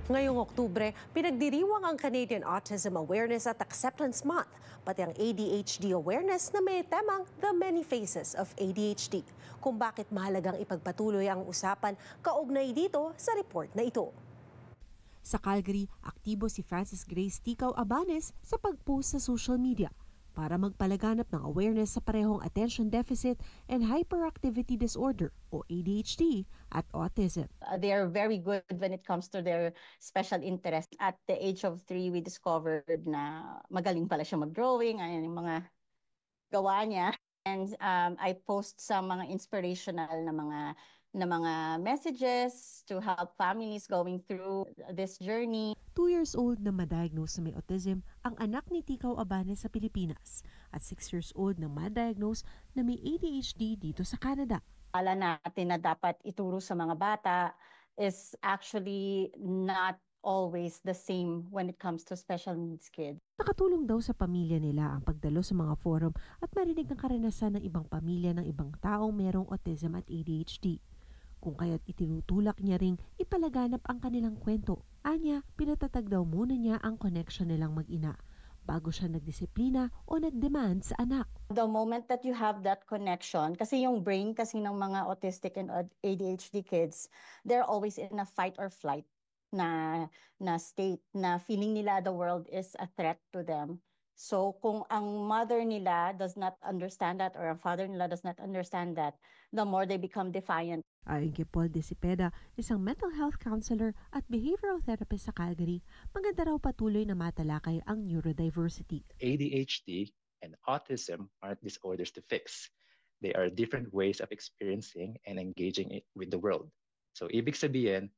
Ngayong Oktubre, pinagdiriwang ang Canadian Autism Awareness at Acceptance Month, pati ang ADHD awareness na may temang The Many Faces of ADHD. Kung bakit mahalagang ipagpatuloy ang usapan, kaugnay dito sa report na ito. Sa Calgary, aktibo si Francis Grace Ticao Abanes sa pag-post sa social media para magpalaganap ng awareness sa parehong attention deficit and hyperactivity disorder o ADHD at autism. They are very good when it comes to their special interest. At the age of 3, we discovered na magaling pala siya mag-drawing, ayan yung mga gawa niya. And I post some mga inspirational na mga messages to help families going through this journey. 2 years old na ma-diagnose na may autism ang anak ni Ticao Abanes sa Pilipinas at 6 years old na ma-diagnose na may ADHD dito sa Canada. Akala natin na dapat ituro sa mga bata is actually not always the same when it comes to special needs kids. Nakatulong daw sa pamilya nila ang pagdalo sa mga forum at marinig ang karanasan ng ibang pamilya ng ibang taong merong autism at ADHD. Kung kaya't itinutulak niya ring ipalaganap ang kanilang kwento. Anya, pinatatag daw muna niya ang connection nilang mag-ina bago siya nagdisiplina o nag-demand sa anak. The moment that you have that connection, kasi yung brain kasi ng mga autistic and ADHD kids, they're always in a fight or flight na state, na feeling nila the world is a threat to them. So kung ang mother nila does not understand that or ang father nila does not understand that, the more they become defiant. Ayon kay Paul De Cepeda, isang mental health counselor at behavioral therapist sa Calgary, maganda raw patuloy na matalakay ang neurodiversity. ADHD and autism aren't disorders to fix. They are different ways of experiencing and engaging with the world. So ibig sabihin,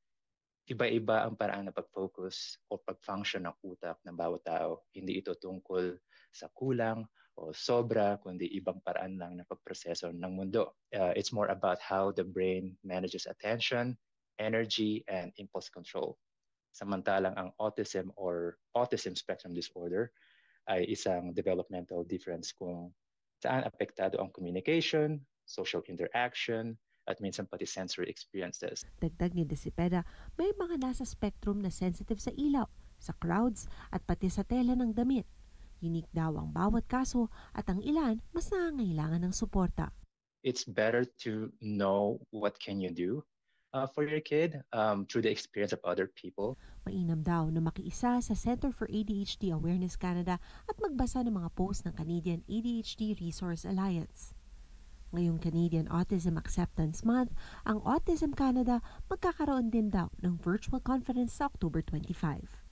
iba-iba ang paraan na pag-focus o pag-function ng utak ng bawat tao. Hindi ito tungkol sa kulang o sobra, kundi ibang paraan lang na pagproseso ng mundo. It's more about how the brain manages attention, energy, and impulse control. Samantalang ang autism or autism spectrum disorder ay isang developmental difference kung saan apektado ang communication, social interaction, at minsan pati sensory experiences. Dagdag ni De Cepeda, may mga nasa spectrum na sensitive sa ilaw, sa crowds at pati sa tela ng damit. Unique daw ang bawat kaso at ang ilan mas nangangailangan ng suporta. It's better to know what can you do for your kid through the experience of other people. Mainam daw na makiisa sa Center for ADHD Awareness Canada at magbasa ng mga post ng Canadian ADHD Resource Alliance. Ngayong Canadian Autism Acceptance Month, ang Autism Canada magkakaroon din daw ng virtual conference sa October 25.